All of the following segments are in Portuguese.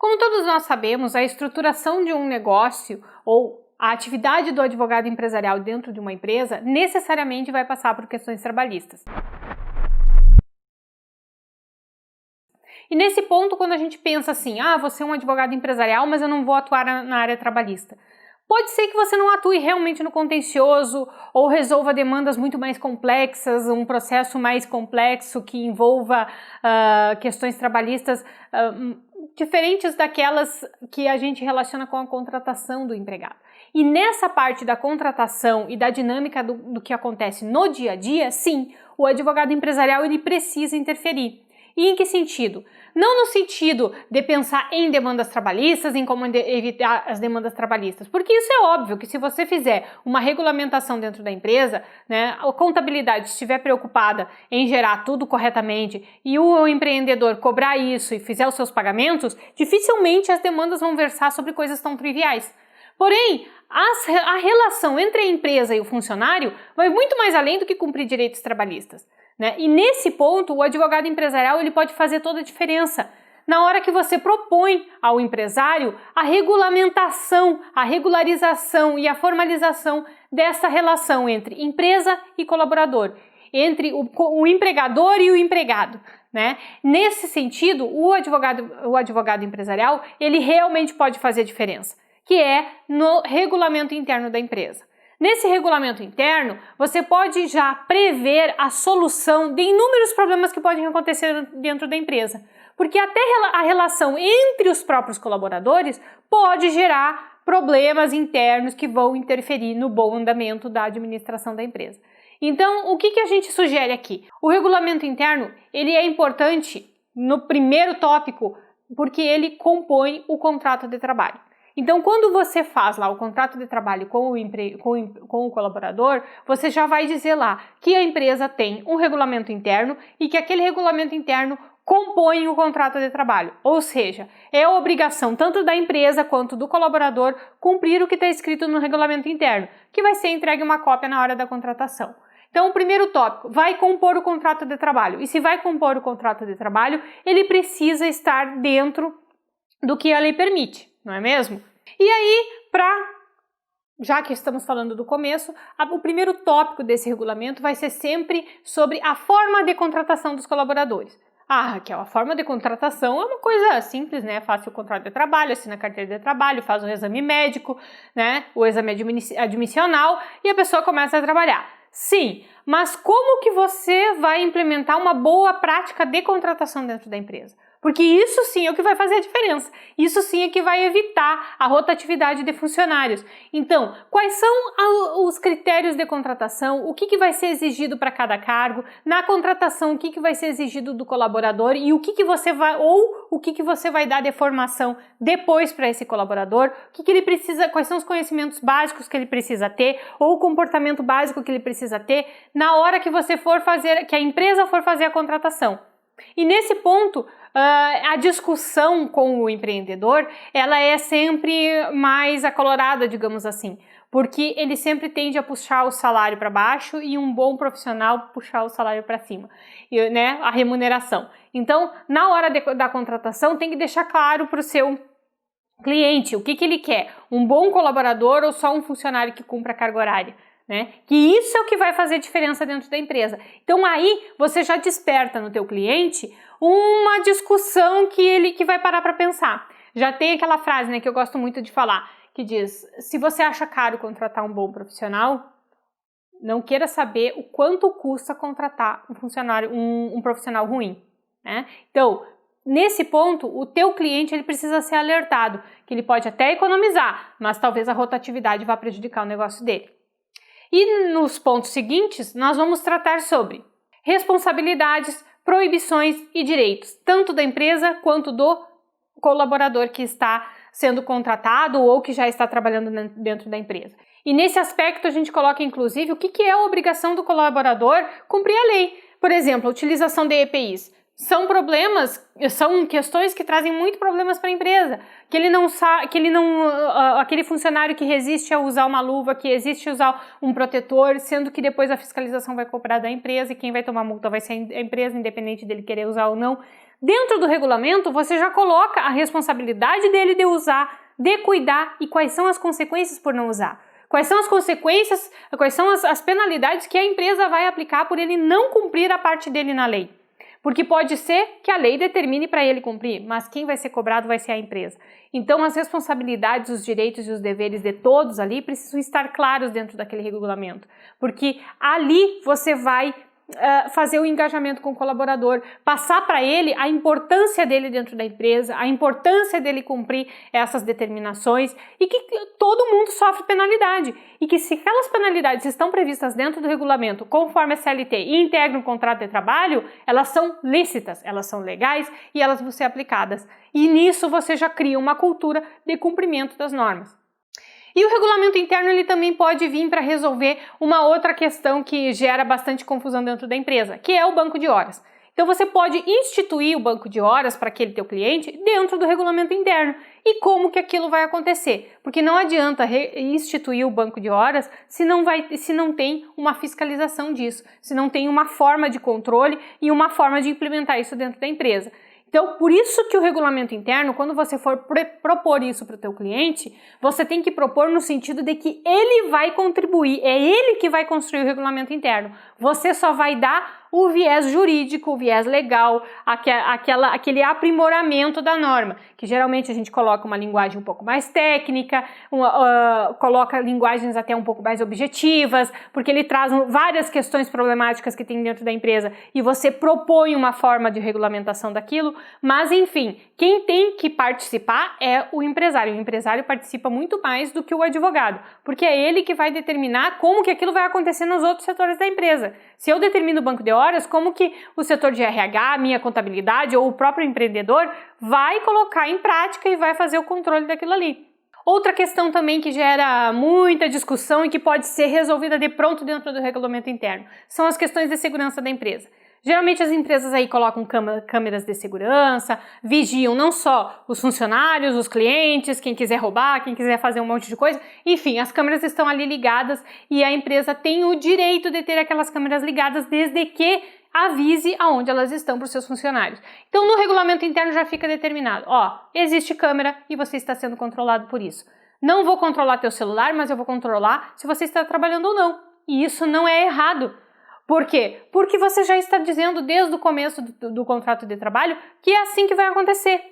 Como todos nós sabemos, a estruturação de um negócio ou a atividade do advogado empresarial dentro de uma empresa necessariamente vai passar por questões trabalhistas. E nesse ponto, quando a gente pensa assim, você é um advogado empresarial, mas eu não vou atuar na área trabalhista. Pode ser que você não atue realmente no contencioso ou resolva demandas muito mais complexas, um processo mais complexo que envolva questões trabalhistas diferentes daquelas que a gente relaciona com a contratação do empregado. E nessa parte da contratação e da dinâmica do que acontece no dia a dia, sim, o advogado empresarial ele precisa interferir. E em que sentido? Não no sentido de pensar em demandas trabalhistas, em como evitar as demandas trabalhistas, porque isso é óbvio que se você fizer uma regulamentação dentro da empresa, a contabilidade estiver preocupada em gerar tudo corretamente e o empreendedor cobrar isso e fizer os seus pagamentos, dificilmente as demandas vão versar sobre coisas tão triviais. Porém, a relação entre a empresa e o funcionário vai muito mais além do que cumprir direitos trabalhistas. E nesse ponto, o advogado empresarial ele pode fazer toda a diferença. Na hora que você propõe ao empresário a regulamentação, a regularização e a formalização dessa relação entre empresa e colaborador, entre o empregador e o empregado. Nesse sentido, o advogado empresarial ele realmente pode fazer a diferença, que é no regulamento interno da empresa. Nesse regulamento interno, você pode já prever a solução de inúmeros problemas que podem acontecer dentro da empresa, porque até a relação entre os próprios colaboradores pode gerar problemas internos que vão interferir no bom andamento da administração da empresa. Então, o que a gente sugere aqui? O regulamento interno ele é importante no primeiro tópico porque ele compõe o contrato de trabalho. Então, quando você faz lá o contrato de trabalho com o colaborador, você já vai dizer lá que a empresa tem um regulamento interno e que aquele regulamento interno compõe o contrato de trabalho. Ou seja, é obrigação tanto da empresa quanto do colaborador cumprir o que está escrito no regulamento interno, que vai ser entregue uma cópia na hora da contratação. Então, o primeiro tópico, vai compor o contrato de trabalho. E se vai compor o contrato de trabalho, ele precisa estar dentro do que a lei permite, não é mesmo? E aí, já que estamos falando do começo, o primeiro tópico desse regulamento vai ser sempre sobre a forma de contratação dos colaboradores. Raquel, a forma de contratação é uma coisa simples, Faça o contrato de trabalho, assina a carteira de trabalho, faz o exame médico, o exame admissional e a pessoa começa a trabalhar. Sim, mas como que você vai implementar uma boa prática de contratação dentro da empresa? Porque isso sim é o que vai fazer a diferença. Isso sim é que vai evitar a rotatividade de funcionários. Então, quais são os critérios de contratação? O que vai ser exigido para cada cargo? Na contratação, o que vai ser exigido do colaborador? E o que você vai dar de formação depois para esse colaborador? O que ele precisa? Quais são os conhecimentos básicos que ele precisa ter? Ou o comportamento básico que ele precisa ter na hora que que a empresa for fazer a contratação? E nesse ponto, a discussão com o empreendedor, ela é sempre mais acalorada, digamos assim, porque ele sempre tende a puxar o salário para baixo e um bom profissional puxar o salário para cima, a remuneração. Então, na hora da contratação, tem que deixar claro para o seu cliente o que ele quer, um bom colaborador ou só um funcionário que cumpra a carga horária. Que isso é o que vai fazer diferença dentro da empresa. Então aí você já desperta no teu cliente uma discussão que vai parar para pensar. Já tem aquela frase que eu gosto muito de falar, que diz, se você acha caro contratar um bom profissional, não queira saber o quanto custa contratar um profissional ruim. Então, nesse ponto, o teu cliente ele precisa ser alertado, que ele pode até economizar, mas talvez a rotatividade vá prejudicar o negócio dele. E nos pontos seguintes, nós vamos tratar sobre responsabilidades, proibições e direitos, tanto da empresa quanto do colaborador que está sendo contratado ou que já está trabalhando dentro da empresa. E nesse aspecto a gente coloca inclusive o que é a obrigação do colaborador cumprir a lei. Por exemplo, a utilização de EPIs. São questões que trazem muito problemas para a empresa, aquele funcionário que resiste a usar uma luva, que resiste a usar um protetor, sendo que depois a fiscalização vai cobrar da empresa e quem vai tomar multa vai ser a empresa, independente dele querer usar ou não. Dentro do regulamento, você já coloca a responsabilidade dele de usar, de cuidar e quais são as consequências por não usar. Quais são as consequências, quais são as penalidades que a empresa vai aplicar por ele não cumprir a parte dele na lei. Porque pode ser que a lei determine para ele cumprir, mas quem vai ser cobrado vai ser a empresa. Então as responsabilidades, os direitos e os deveres de todos ali precisam estar claros dentro daquele regulamento. Porque ali você vai fazer o engajamento com o colaborador, passar para ele a importância dele dentro da empresa, a importância dele cumprir essas determinações e que todo mundo sofre penalidade. E que se aquelas penalidades estão previstas dentro do regulamento, conforme a CLT e integram o contrato de trabalho, elas são lícitas, elas são legais e elas vão ser aplicadas. E nisso você já cria uma cultura de cumprimento das normas. E o regulamento interno ele também pode vir para resolver uma outra questão que gera bastante confusão dentro da empresa, que é o banco de horas. Então você pode instituir o banco de horas para aquele teu cliente dentro do regulamento interno. E como que aquilo vai acontecer? Porque não adianta instituir o banco de horas se não tem uma fiscalização disso, se não tem uma forma de controle e uma forma de implementar isso dentro da empresa. Então, por isso que o regulamento interno, quando você for propor isso para o teu cliente, você tem que propor no sentido de que ele vai contribuir, é ele que vai construir o regulamento interno. Você só vai dar o viés jurídico, o viés legal, aquele aprimoramento da norma, que geralmente a gente coloca uma linguagem um pouco mais técnica, coloca linguagens até um pouco mais objetivas, porque ele traz várias questões problemáticas que tem dentro da empresa e você propõe uma forma de regulamentação daquilo, mas enfim, quem tem que participar é o empresário. O empresário participa muito mais do que o advogado, porque é ele que vai determinar como que aquilo vai acontecer nos outros setores da empresa. Se eu determino o banco de horas, como que o setor de RH, minha contabilidade ou o próprio empreendedor vai colocar em prática e vai fazer o controle daquilo ali. Outra questão também que gera muita discussão e que pode ser resolvida de pronto dentro do regulamento interno são as questões de segurança da empresa. Geralmente as empresas aí colocam câmeras de segurança, vigiam não só os funcionários, os clientes, quem quiser roubar, quem quiser fazer um monte de coisa. Enfim, as câmeras estão ali ligadas e a empresa tem o direito de ter aquelas câmeras ligadas desde que avise aonde elas estão para os seus funcionários. Então no regulamento interno já fica determinado, existe câmera e você está sendo controlado por isso. Não vou controlar teu celular, mas eu vou controlar se você está trabalhando ou não. E isso não é errado. Por quê? Porque você já está dizendo desde o começo do contrato de trabalho que é assim que vai acontecer.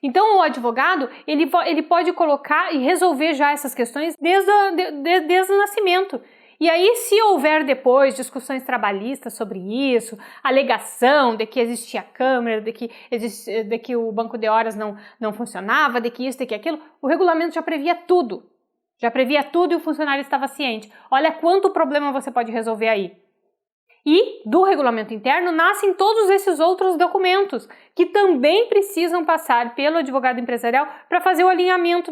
Então o advogado ele pode colocar e resolver já essas questões desde o nascimento. E aí, se houver depois discussões trabalhistas sobre isso, alegação de que existia câmera, de que o banco de horas não funcionava, de que isso, de que aquilo, o regulamento já previa tudo. Já previa tudo e o funcionário estava ciente. Olha quanto problema você pode resolver aí. E do regulamento interno nascem todos esses outros documentos que também precisam passar pelo advogado empresarial para fazer o alinhamento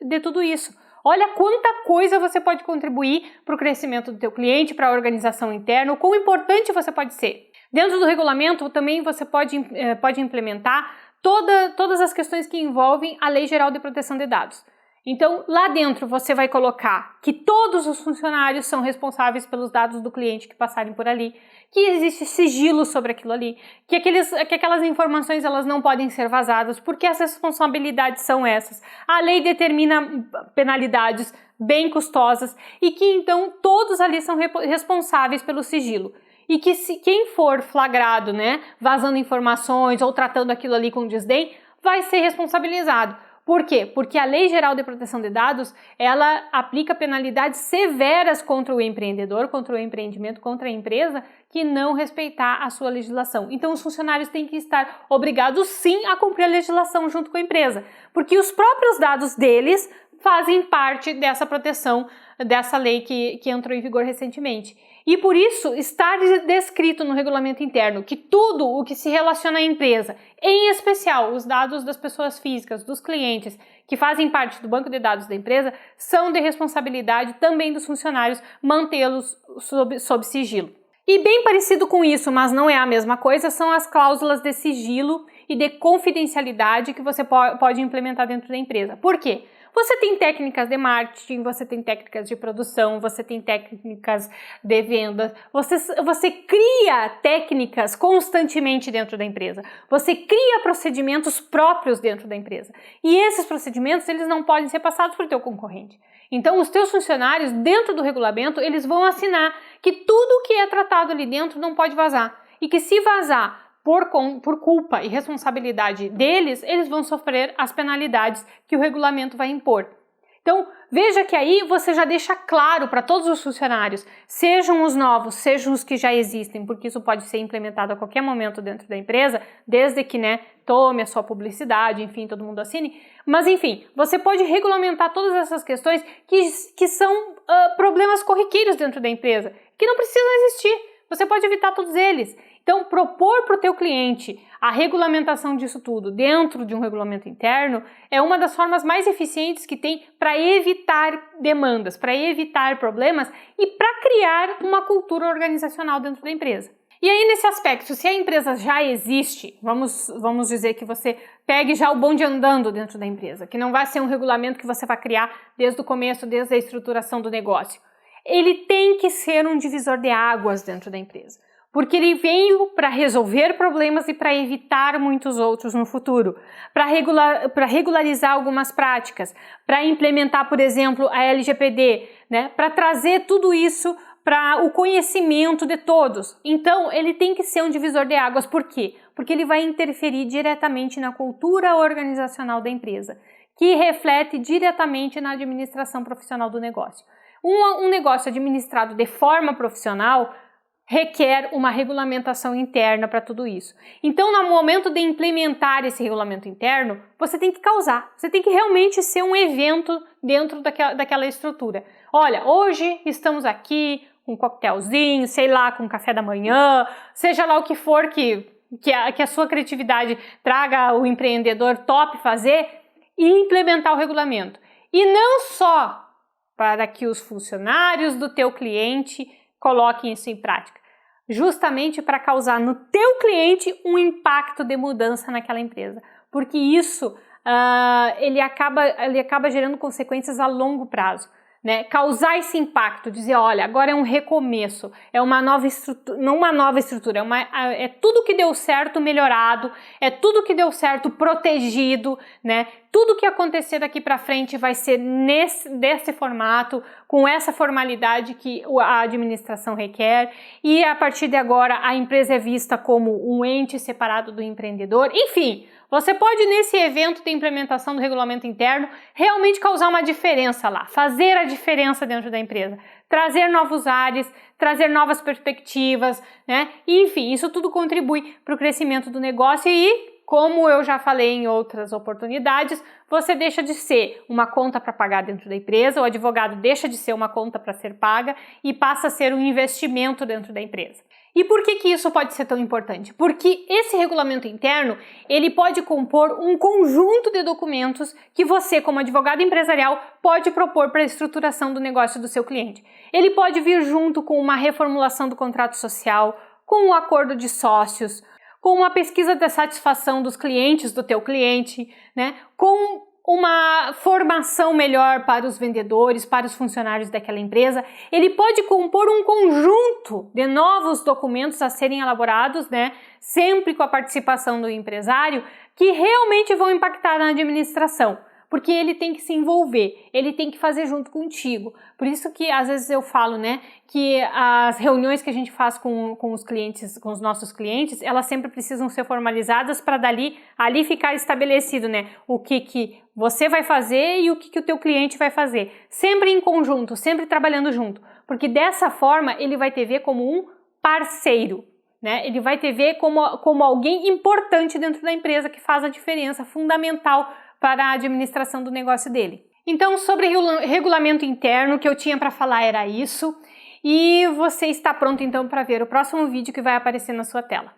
de tudo isso. Olha quanta coisa você pode contribuir para o crescimento do teu cliente, para a organização interna, o quão importante você pode ser. Dentro do regulamento também você pode implementar todas as questões que envolvem a Lei Geral de Proteção de Dados. Então, lá dentro você vai colocar que todos os funcionários são responsáveis pelos dados do cliente que passarem por ali, que existe sigilo sobre aquilo ali, que aquelas informações elas não podem ser vazadas, porque as responsabilidades são essas. A lei determina penalidades bem custosas e que então todos ali são responsáveis pelo sigilo. E que se quem for flagrado, vazando informações ou tratando aquilo ali com desdém, vai ser responsabilizado. Por quê? Porque a Lei Geral de Proteção de Dados, ela aplica penalidades severas contra o empreendedor, contra o empreendimento, contra a empresa que não respeitar a sua legislação. Então, os funcionários têm que estar obrigados, sim, a cumprir a legislação junto com a empresa, porque os próprios dados deles fazem parte dessa proteção, dessa lei que entrou em vigor recentemente. E por isso está descrito no regulamento interno que tudo o que se relaciona à empresa, em especial os dados das pessoas físicas, dos clientes, que fazem parte do banco de dados da empresa, são de responsabilidade também dos funcionários mantê-los sob sigilo. E bem parecido com isso, mas não é a mesma coisa, são as cláusulas de sigilo e de confidencialidade que você pode implementar dentro da empresa. Por quê? Você tem técnicas de marketing, você tem técnicas de produção, você tem técnicas de vendas, você cria técnicas constantemente dentro da empresa, você cria procedimentos próprios dentro da empresa. E esses procedimentos, eles não podem ser passados para o teu concorrente. Então, os teus funcionários, dentro do regulamento, eles vão assinar que tudo que é tratado ali dentro não pode vazar. E que se vazar por culpa e responsabilidade deles, eles vão sofrer as penalidades que o regulamento vai impor. Então, veja que aí você já deixa claro para todos os funcionários, sejam os novos, sejam os que já existem, porque isso pode ser implementado a qualquer momento dentro da empresa, desde que, tome a sua publicidade, enfim, todo mundo assine. Mas, enfim, você pode regulamentar todas essas questões que são problemas corriqueiros dentro da empresa, que não precisam existir. Você pode evitar todos eles. Então, propor para o teu cliente a regulamentação disso tudo dentro de um regulamento interno é uma das formas mais eficientes que tem para evitar demandas, para evitar problemas e para criar uma cultura organizacional dentro da empresa. E aí, nesse aspecto, se a empresa já existe, vamos dizer que você pegue já o bonde andando dentro da empresa, que não vai ser um regulamento que você vai criar desde o começo, desde a estruturação do negócio. Ele tem que ser um divisor de águas dentro da empresa, porque ele veio para resolver problemas e para evitar muitos outros no futuro, para regularizar algumas práticas, para implementar, por exemplo, a LGPD, para trazer tudo isso para o conhecimento de todos. Então, ele tem que ser um divisor de águas. Por quê? Porque ele vai interferir diretamente na cultura organizacional da empresa, que reflete diretamente na administração profissional do negócio. Um negócio administrado de forma profissional requer uma regulamentação interna para tudo isso. Então, no momento de implementar esse regulamento interno, você tem que causar, você tem que realmente ser um evento dentro daquela estrutura. Olha, hoje estamos aqui com um coquetelzinho, sei lá, com café da manhã, seja lá o que for que a sua criatividade traga o empreendedor top fazer e implementar o regulamento. E não só para que os funcionários do teu cliente coloquem isso em prática, justamente para causar no teu cliente um impacto de mudança naquela empresa, porque isso ele acaba gerando consequências a longo prazo. Causar esse impacto, dizer, olha, agora é um recomeço, é uma nova estrutura, não uma nova estrutura, é tudo que deu certo melhorado, é tudo que deu certo protegido, tudo que acontecer daqui para frente vai ser desse formato, com essa formalidade que a administração requer, e a partir de agora a empresa é vista como um ente separado do empreendedor, enfim. Você pode, nesse evento de implementação do regulamento interno, realmente causar uma diferença lá, fazer a diferença dentro da empresa, trazer novos ares, trazer novas perspectivas, E, enfim, isso tudo contribui para o crescimento do negócio e, como eu já falei em outras oportunidades, você deixa de ser uma conta para pagar dentro da empresa, o advogado deixa de ser uma conta para ser paga e passa a ser um investimento dentro da empresa. E por que isso pode ser tão importante? Porque esse regulamento interno, ele pode compor um conjunto de documentos que você, como advogado empresarial, pode propor para a estruturação do negócio do seu cliente. Ele pode vir junto com uma reformulação do contrato social, com um acordo de sócios, com uma pesquisa de satisfação dos clientes do teu cliente, com uma formação melhor para os vendedores, para os funcionários daquela empresa. Ele pode compor um conjunto de novos documentos a serem elaborados, sempre com a participação do empresário, que realmente vão impactar na administração. Porque ele tem que se envolver, ele tem que fazer junto contigo. Por isso que às vezes eu falo, que as reuniões que a gente faz com os clientes, com os nossos clientes, elas sempre precisam ser formalizadas para ali ficar estabelecido, o que você vai fazer e o que o teu cliente vai fazer. Sempre em conjunto, sempre trabalhando junto. Porque dessa forma ele vai te ver como um parceiro. Ele vai te ver como alguém importante dentro da empresa que faz a diferença fundamental para a administração do negócio dele. Então, sobre regulamento interno, o que eu tinha para falar era isso. E você está pronto então para ver o próximo vídeo que vai aparecer na sua tela.